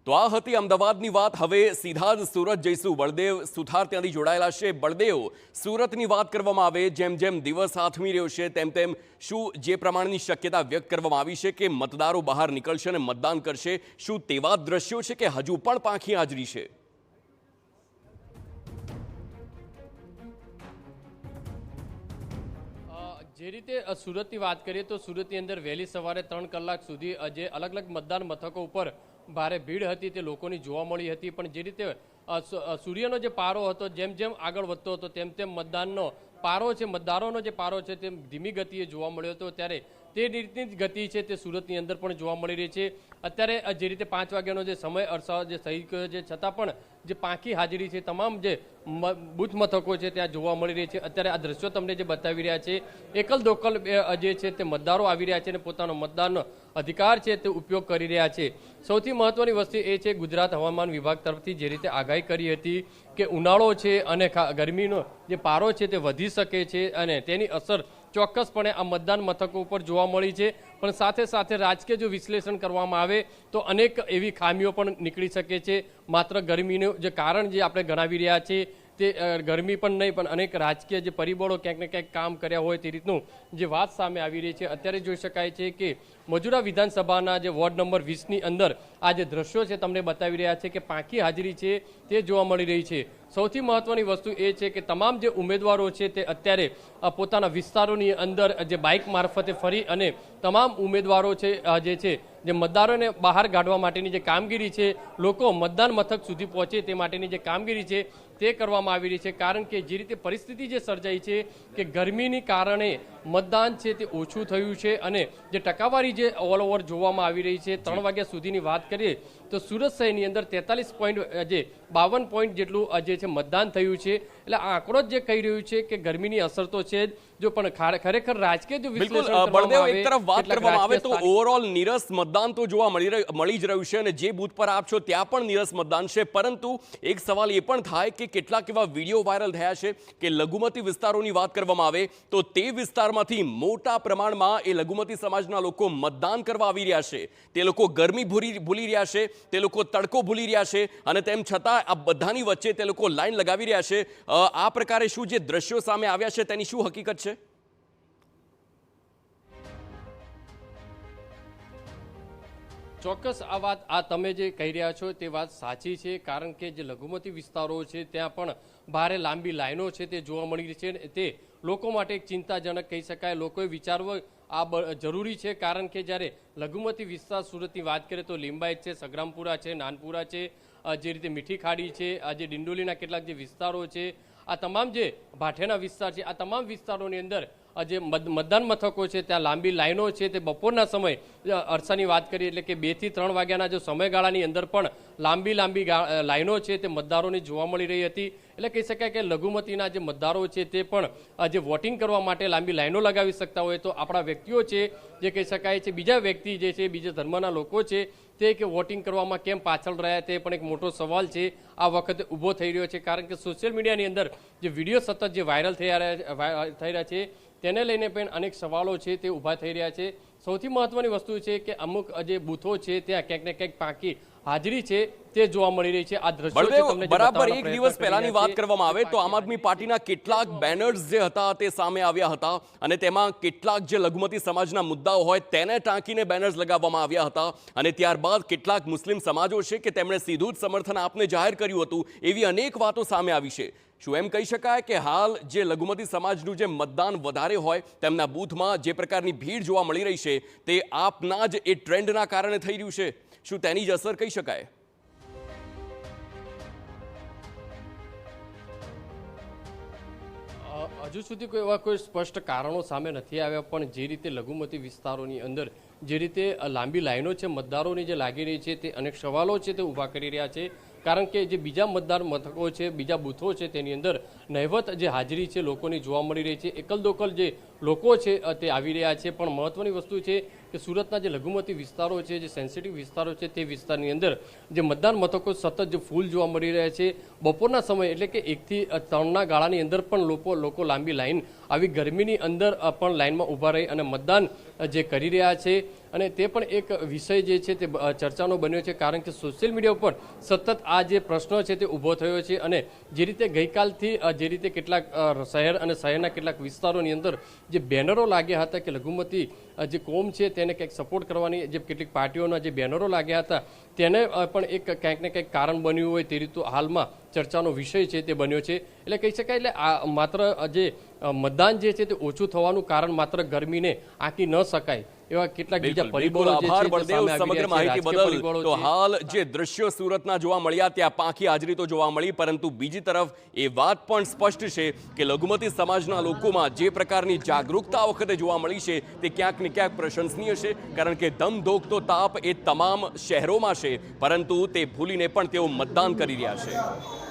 તો આ હતી અમદાવાદની વાત। હવે સીધા જ સુરત જઈશું। બળદેવ સુથાર ત્યાંથી જોડાયેલા છે। બળદેવ, સુરતની વાત કરવામાં આવે, જેમ જેમ દિવસ આથમી રહ્યો છે તેમ તેમ શું જે પ્રમાણની શક્યતા વ્યક્ત કરવામાં આવી છે કે મતદારો બહાર નીકળશે અને મતદાન કરશે, શું તેવા દ્રશ્યો છે કે હજુ પણ પાંખી હાજરી છે? જે રીતે સુરતની વાત કરીએ તો સુરતની અંદર વહેલી સવારે 3 કલાક સુધી જે અલગ અલગ મતદાન મથકો ઉપર ભારે ભીડ હતી તે લોકોની જોવા મળી હતી। પણ જે રીતે સૂર્યનો જે પારો હતો જેમ જેમ આગળ વધતો હતો તેમ તેમ મતદાનનો પારો છે, મતદારોનો જે પારો છે તે ધીમી ગતિએ જોવા મળ્યો હતો। ત્યારે તે રીતની જ ગતિ છે તે સુરતની અંદર પણ જોવા મળી રહી છે। અત્યારે જે રીતે 5 વાગ્યાનો જે સમય અરસાવો જે થઈ ગયો છે છતાં પણ જે પાંખી હાજરી છે તમામ જે બૂથ મથકો છે ત્યાં જોવા મળી રહી છે। અત્યારે આ દ્રશ્યો તમને જે બતાવી રહ્યા છે, એકલ દોકલ જે છે તે મતદારો આવી રહ્યા છે અને પોતાનો મતદાનનો અધિકાર છે તે ઉપયોગ કરી રહ્યા છે। સૌથી મહત્વની વસ્તુ એ છે ગુજરાત હવામાન વિભાગ તરફથી જે રીતે આગાહી કરી હતી કે ઉનાળો છે અને ગરમીનો જે પારો છે તે વધી શકે છે અને તેની અસર ચોક્કસપણે આ મતદાન મથકો ઉપર જોવા મળી છે। પણ સાથે સાથે રાજકીય જો વિશ્લેષણ કરવામાં આવે તો અનેક એવી ખામીઓ પણ નીકળી શકે છે। માત્ર ગરમીનું જે કારણ જે આપણે ગણાવી રહ્યા છીએ તે ગરમી પણ નહીં, પણ અનેક રાજકીય જે પરિબળો ક્યાંક ને ક્યાંક કામ કર્યા હોય તે રીતનું જે વાત સામે આવી રહી છે। અત્યારે જોઈ શકાય છે કે મજુરા વિધાનસભાના જે વોર્ડ નંબર 20ની અંદર આ જે દ્રશ્યો છે તમને બતાવી રહ્યા છે કે પાંખી હાજરી છે તે જોવા મળી રહી છે। સૌથી મહત્વની વસ્તુ એ છે કે તમામ જે ઉમેદવારો છે તે અત્યારે પોતાના વિસ્તારોની અંદર જે બાઇક મારફતે ફરી અને તમામ ઉમેદવારો છે જે મતદારોને બહાર કાઢવા માટેની જે કામગીરી છે, લોકો મતદાન મથક સુધી પહોંચે તે માટેની જે કામગીરી છે તે કરવામાં આવી રહી છે। કારણ કે જે રીતે પરિસ્થિતિ જે સર્જાઈ છે કે ગરમીની કારણે મતદાન છે તે ઓછું થયું છે અને જે ટકાવારી જે ઓલ ઓવર જોવામાં આવી રહી છે 3 વાગ્યા સુધીની વાત કરીએ તો સુરત શહેરની અંદર 43.52 પોઈન્ટ જેટલું જે છે મતદાન થયું છે। એટલે આ આંકડો જ જે કહી રહ્યું છે કે ગરમીની અસર તો છે જ, જો પણ ખરેખર રાજકીય જો વિશ્લેષણ કરવામાં આવે, એક તરફ વાત કરવામાં આવે તો ઓવરઓલ નીરસ મતદાન તો જોવા મળી જ રહ્યું છે અને જે બૂથ પર આપ છો ત્યાં પણ નીરસ મતદાન છે। પરંતુ એક સવાલ એ પણ થાય કે કેટલાક એવા વિડીયો વાયરલ થયા છે કે લઘુમતી વિસ્તારોની વાત કરવામાં આવે તો તે વિસ્તારમાંથી મોટા પ્રમાણમાં એ લઘુમતી સમાજના લોકો મતદાન કરવા આવી રહ્યા છે। તે લોકો ગરમી ભૂલી રહ્યા છે, તે લોકો તડકો ભૂલી રહ્યા છે અને તેમ છતાં આ બધાની વચ્ચે તે લોકો લાઈન લગાવી રહ્યા છે। આ પ્રકારે શું જે દ્રશ્યો સામે આવ્યા છે તેની શું હકીકત છે? ચોક્કસ આ વાત તમે જે કહી રહ્યા છો તે વાત સાચી છે। કારણ કે જે લઘુમતી વિસ્તારો છે ત્યાં પણ ભારે લાંબી લાઈનો છે તે જોવા મળી રહી છે। તે લોકો માટે એક ચિંતાજનક કહી શકાય। લોકોએ વિચારવું આ જરૂરી છે કારણ કે જ્યારે લઘુમતી વિસ્તાર સુરતની વાત કરીએ તો લિંબાયત છે, સગ્રામપુરા છે, નાનપુરા છે, જે રીતે મીઠી ખાડી છે, આ જે ડિંડોલીના કેટલાક જે વિસ્તારો છે, આ તમામ જે ભાઠેના વિસ્તાર છે, આ તમામ વિસ્તારોની અંદર જે મતદાન મથકો છે ત્યાં લાંબી લાઈનો છે તે બપોરના સમય અરસાની વાત કરીએ એટલે કે 2 થી 3 વાગ્યાના જો સમયગાળાની અંદર પણ લાંબી લાઈનો છે તે મતદારોની જોવા મળી રહી હતી। એટલે કહી શકાય કે લઘુમતીના જે મતદારો છે તે પણ જે વોટિંગ કરવા માટે લાંબી લાઈનો લગાવી શકતા હોય તો આપણા વ્યક્તિઓ છે જે કહી શકાય છે બીજા વ્યક્તિ જે છે બીજા ધર્મના લોકો છે તે કે વોટિંગ કરવામાં કેમ પાછળ રહ્યા તે પણ એક મોટો સવાલ છે આ વખતે ઊભો થઈ રહ્યો છે। કારણ કે સોશિયલ મીડિયાની અંદર જે વિડીયો સતત જે વાયરલ થઈ રહ્યા છે તેને લઈને પણ અનેક સવાલો છે તે ઊભા થઈ રહ્યા છે। સૌથી મહત્વની વસ્તુ છે કે અમુક જે બૂથો છે ત્યાં ક્યાંક ને ક્યાંક પાંખી હાજરી છે તે જોવા મળી રહી છે। આ દ્રશ્યો તમને બરાબર એક દિવસ પહેલાની વાત કરવામાં આવે તો આમ આદમી પાર્ટીના કેટલાક બેનર્સ જે હતા તે સામે આવ્યા હતા અને તેમાં કેટલાક જે લઘુમતી સમાજના મુદ્દાઓ હોય તેને ટાંકીને બેનર્સ લગાવવામાં આવ્યા હતા અને ત્યારબાદ કેટલાક મુસ્લિમ સમાજો છે કે તેમણે સીધું જ સમર્થન આપને જાહેર કર્યું હતું। એવી અનેક વાતો સામે આવી છે। શું એમ કહી શકાય કે હાલ જે લઘુમતી સમાજનું જે મતદાન વધારે હોય તેમના બૂથમાં જે પ્રકારની ભીડ જોવા મળી રહી છે તે આપના જ એ ટ્રેન્ડના કારણે થઈ રહ્યું છે? શું તેની જ અસર કહી શકાય? હજુ સુધી કોઈ સ્પષ્ટ કારણો સામે નથી આવ્યા, પણ જે રીતે લઘુમતી વિસ્તારોની અંદર જે રીતે લાંબી લાઈનો છે મતદારોની જે લાગી રહી છે તે અનેક સવાલો છે તે ઊભા કરી રહ્યા છે। કારણ કે જે બીજા મતદાર મથકો છે, બીજા બૂથો છે તેની અંદર નહિવત જે હાજરી છે લોકોની જોવા મળી રહી છે। એકલ દોકલ જે લોકો છે તે આવી રહ્યા છે। પણ મહત્વની વસ્તુ છે કે સુરતના જે લઘુમતી વિસ્તારો છે, જે સેન્સિટિવ વિસ્તારો છે તે વિસ્તારની અંદર જે મતદાન મથકો સતત જે ફૂલ જોવા મળી રહ્યા છે। બપોરના સમય એટલે કે 1 થી 3ના ગાળાની અંદર પણ લોકો લાંબી લાઈન આવી ગરમીની અંદર પણ લાઈનમાં ઊભા રહી અને મતદાન જે કરી રહ્યા છે। અને તે પણ એક વિષય જે છે તે ચર્ચાનો બન્યો છે, કારણ કે સોશિયલ મીડિયા ઉપર સતત આ જે પ્રશ્ન છે તે ઊભો થયો છે. અને જે રીતે ગઈકાલથી જે રીતે કેટલાક શહેર અને શહેરના કેટલાક વિસ્તારોની અંદર જે બેનરો લાગ્યા હતા કે લઘુમતી જે કોમ છે તેને કંઈક સપોર્ટ કરવાની જે કેટલીક પાર્ટીઓના જે બેનરો લાગ્યા હતા તેને પણ એક કંઈક ને કંઈક કારણ બન્યું હોય તે રીતું હાલમાં ચર્ચાનો વિષય છે તે બન્યો છે. એટલે કહી શકાય એટલે આ માત્ર જે મતદાન જે છે તે ઓછું થવાનું કારણ માત્ર ગરમીને આંકી ન શકાય એવા કેટલાક બીજા બિલકુલ પરિબળો જે આભાર છે તે બળદેવ સામે આવી સમગ્ર રહ્યા છે. માહિતી રાજકીય બદલ. પરિબળો તો છે. હાલ જે દ્રશ્યો સુરતના જોવા મળ્યા ત્યાં પાંખી હાજરી તો જોવા મળી, પરંતુ બીજી તરફ એ વાત પણ સ્પષ્ટ છે કે લઘુમતી સમાજના લોકોમાં જે પ્રકારની જાગૃતતા આ વખતે જોવા મળી છે તે ક્યાંક ને ક્યાંક પ્રશંસનીય છે, કારણ કે ધમધોકતો તાપ એ તમામ શહેરોમાં છે, પરંતુ તે ભૂલીને પણ તેઓ મતદાન કરી રહ્યા છે.